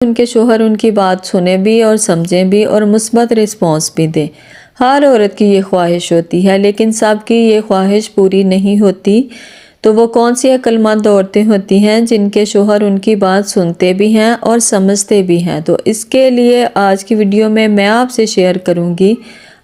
उनके शोहर उनकी बात सुने भी और समझें भी और मुस्बत रिस्पॉन्स भी दें। हर औरत की ये ख्वाहिश होती है, लेकिन सबकी ये ख्वाहिश पूरी नहीं होती। तो वो कौन सी अक्लमंद औरतें होती हैं जिनके शोहर उनकी बात सुनते भी हैं और समझते भी हैं? तो इसके लिए आज की वीडियो में मैं आपसे शेयर करूंगी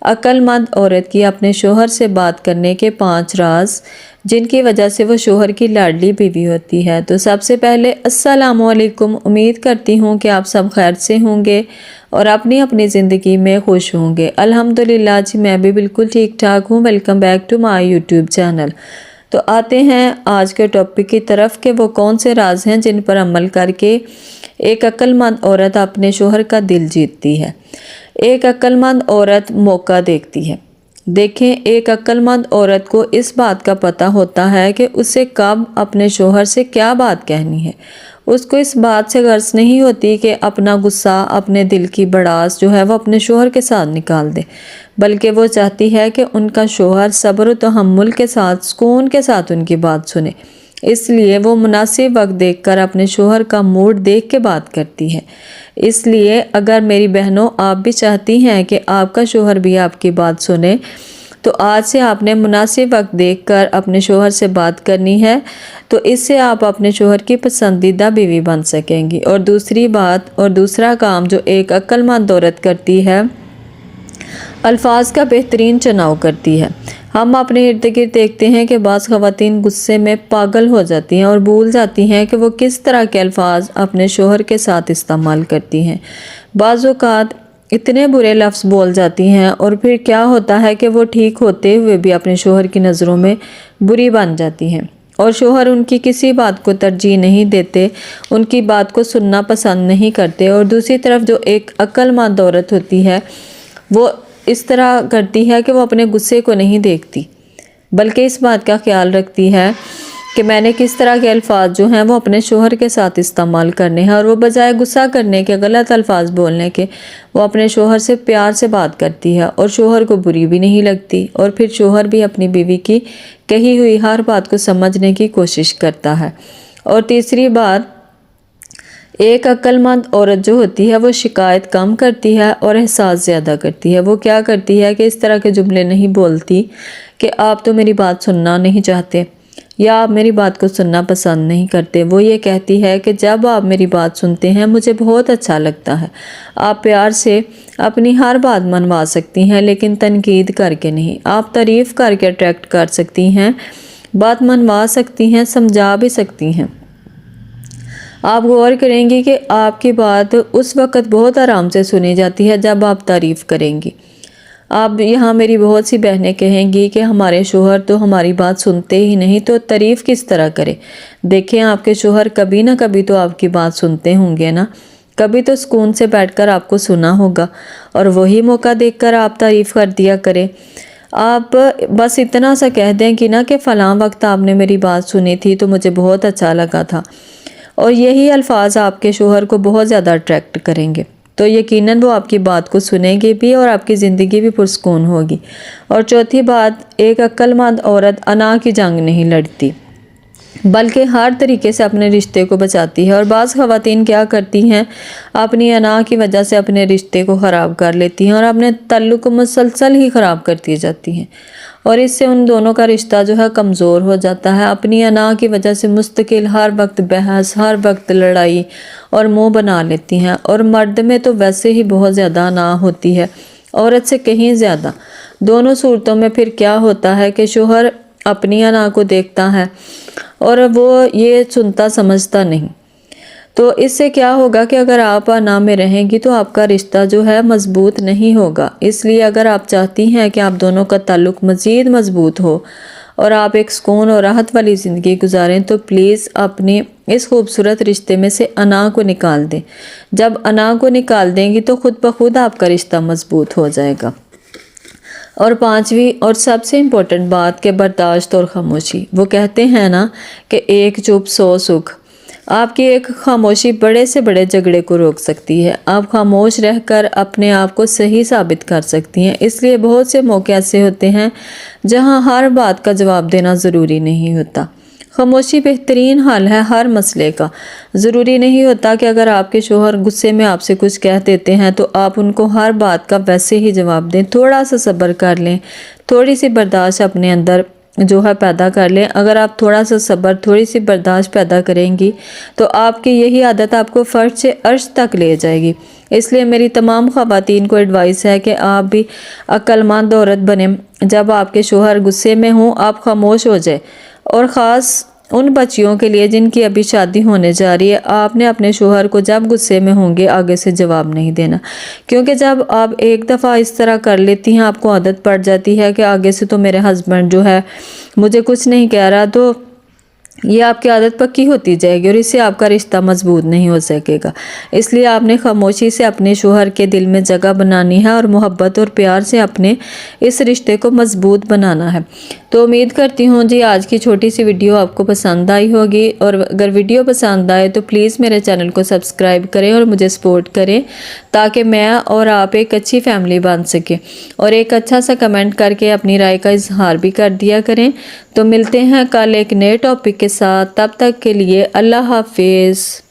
अक्लमंद औरत की अपने शोहर से बात करने के 5 राज, जिनकी वजह से वो शोहर की लाडली बीवी होती है। तो सबसे पहले अस्सलामुअलैकुम। उम्मीद करती हूँ कि आप सब खैर से होंगे और अपनी अपनी ज़िंदगी में खुश होंगे। अल्हम्दुलिल्लाह जी, मैं भी बिल्कुल ठीक ठाक हूँ। Welcome back to my YouTube channel. तो आते हैं आज के टॉपिक की तरफ कि वो कौन से राज हैं जिन पर अमल करके एक अक्लमंद औरत अपने शोहर का दिल जीतती है। एक अक्लमंद औरत मौका देखती है। देखें, एक अक्लमंद औरत को इस बात का पता होता है कि उसे कब अपने शोहर से क्या बात कहनी है। उसको इस बात से गर्ज नहीं होती कि अपना गुस्सा, अपने दिल की भड़ास जो है वो अपने शोहर के साथ निकाल दे, बल्कि वो चाहती है कि उनका शोहर सब्र व तहम्मुल के साथ, सुकून के साथ उनकी बात सुने। इसलिए वो मुनासिब वक्त देखकर अपने शोहर का मूड देख के बात करती है। इसलिए अगर मेरी बहनों, आप भी चाहती हैं कि आपका शोहर भी आपकी बात सुने, तो आज से आपने मुनासिब वक्त देखकर अपने शोहर से बात करनी है। तो इससे आप अपने शोहर की पसंदीदा बीवी बन सकेंगी। और दूसरी बात और दूसरा काम जो एक अक्लमंद औरत करती है, अल्फाज का बेहतरीन चुनाव करती है। हम अपने इर्द गिर्द देखते हैं कि बाज़ ख़वातीन गुस्से में पागल हो जाती हैं और भूल जाती हैं कि वो किस तरह के अल्फाज अपने शोहर के साथ इस्तेमाल करती हैं। बाज़ औक़ात इतने बुरे लफ्ज़ बोल जाती हैं और फिर क्या होता है कि वो ठीक होते हुए भी अपने शोहर की नज़रों में बुरी बन जाती हैं और शोहर उनकी किसी बात को तरजीह नहीं देते, उनकी बात को सुनना पसंद नहीं करते। और दूसरी तरफ जो एक अक्लमंद औरत होती है, वो इस तरह करती है कि वो अपने गुस्से को नहीं देखती, बल्कि इस बात का ख्याल रखती है कि मैंने किस तरह के अल्फाज जो हैं वो अपने शोहर के साथ इस्तेमाल करने हैं। और वो बजाय गुस्सा करने के, गलत अल्फाज बोलने के, वो अपने शोहर से प्यार से बात करती है और शोहर को बुरी भी नहीं लगती। और फिर शोहर भी अपनी बीवी की कही हुई हर बात को समझने की कोशिश करता है। और तीसरी बात, एक अक्लमंद औरत जो होती है वो शिकायत कम करती है और एहसास ज़्यादा करती है। वो क्या करती है कि इस तरह के जुमले नहीं बोलती कि आप तो मेरी बात सुनना नहीं चाहते या आप मेरी बात को सुनना पसंद नहीं करते। वो ये कहती है कि जब आप मेरी बात सुनते हैं मुझे बहुत अच्छा लगता है। आप प्यार से अपनी हर बात मनवा सकती हैं, लेकिन तनकीद करके नहीं। आप तारीफ़ करके अट्रैक्ट कर सकती हैं, बात मनवा सकती हैं, समझा भी सकती हैं। आप गौर करेंगी कि आपकी बात उस वक़्त बहुत आराम से सुनी जाती है जब आप तारीफ़ करेंगी। आप यहाँ मेरी बहुत सी बहनें कहेंगी कि हमारे शोहर तो हमारी बात सुनते ही नहीं, तो तारीफ़ किस तरह करें। देखें, आपके शोहर कभी ना कभी तो आपकी बात सुनते होंगे ना, कभी तो सुकून से बैठकर आपको सुना होगा और वही मौका देखकर आप तारीफ़ कर दिया करें। आप बस इतना सा कह दें कि ना कि फ़लाँ वक्त आपने मेरी बात सुनी थी तो मुझे बहुत अच्छा लगा था, और यही अल्फाज आपके शोहर को बहुत ज़्यादा अट्रैक्ट करेंगे। तो यकीनन वो आपकी बात को सुनेंगे भी और आपकी ज़िंदगी भी पुरसकून होगी। और चौथी बात, एक अक्लमंद औरत अना की जंग नहीं लड़ती, बल्कि हर तरीके से अपने रिश्ते को बचाती है। और बाज़ ख़वातीन क्या करती हैं, अपनी अना की वजह से अपने रिश्ते को ख़राब कर लेती हैं और अपने ताल्लुक़ को मुसलसल ही ख़राब करती जाती हैं, और इससे उन दोनों का रिश्ता जो है कमज़ोर हो जाता है। अपनी अना की वजह से मुस्तकिल हर वक्त बहस, हर वक्त लड़ाई और मुँह बना लेती हैं। और मर्द में तो वैसे ही बहुत ज़्यादा अना होती है, औरत से कहीं ज़्यादा। दोनों सूरतों में फिर क्या होता है कि शोहर अपनी अना को देखता है और वो ये सुनता समझता नहीं। तो इससे क्या होगा कि अगर आप अना में रहेंगी तो आपका रिश्ता जो है मजबूत नहीं होगा। इसलिए अगर आप चाहती हैं कि आप दोनों का ताल्लुक़ मज़ीद मजबूत हो और आप एक सुकून और राहत वाली ज़िंदगी गुजारें, तो प्लीज़ अपने इस खूबसूरत रिश्ते में से अना को निकाल दें। जब अना को निकाल देंगी तो खुद ब खुद आपका रिश्ता मजबूत हो जाएगा। और पांचवी और सबसे इम्पोर्टेंट बात के बर्दाश्त और खामोशी। वो कहते हैं ना कि एक चुप 100 सुख। आपकी एक खामोशी बड़े से बड़े झगड़े को रोक सकती है। आप खामोश रहकर अपने आप को सही साबित कर सकती हैं। इसलिए बहुत से मौके ऐसे होते हैं जहां हर बात का जवाब देना ज़रूरी नहीं होता। खामोशी बेहतरीन हल है हर मसले का। ज़रूरी नहीं होता कि अगर आपके शोहर गुस्से में आपसे कुछ कह देते हैं तो आप उनको हर बात का वैसे ही जवाब दें। थोड़ा सा सब्र कर लें, थोड़ी सी बर्दाश्त अपने अंदर जो है पैदा कर लें। अगर आप थोड़ा सा सब्र, थोड़ी सी बर्दाश्त पैदा करेंगी तो आपकी यही आदत आपको फर्श से अर्श तक ले जाएगी। इसलिए मेरी तमाम ख़वातीन को एडवाइस है कि आप भी अक्लमंद औरत बने। जब आपके शोहर गुस्से में हों आप खामोश हो जाए। और ख़ास उन बच्चियों के लिए जिनकी अभी शादी होने जा रही है, आपने अपने शोहर को जब गुस्से में होंगे आगे से जवाब नहीं देना, क्योंकि जब आप एक दफ़ा इस तरह कर लेती हैं आपको आदत पड़ जाती है कि आगे से तो मेरे हस्बैंड जो है मुझे कुछ नहीं कह रहा, तो ये आपकी आदत पक्की होती जाएगी और इससे आपका रिश्ता मजबूत नहीं हो सकेगा। इसलिए आपने खामोशी से अपने शोहर के दिल में जगह बनानी है और मोहब्बत और प्यार से अपने इस रिश्ते को मजबूत बनाना है। तो उम्मीद करती हूँ जी आज की छोटी सी वीडियो आपको पसंद आई होगी, और अगर वीडियो पसंद आए तो प्लीज़ मेरे चैनल को सब्सक्राइब करें और मुझे सपोर्ट करें ताकि मैं और आप एक अच्छी फैमिली बन सकें। और एक अच्छा सा कमेंट करके अपनी राय का इजहार भी कर दिया करें। तो मिलते हैं कल एक नए टॉपिक के साथ, तब तक के लिए अल्लाह हाफिज़।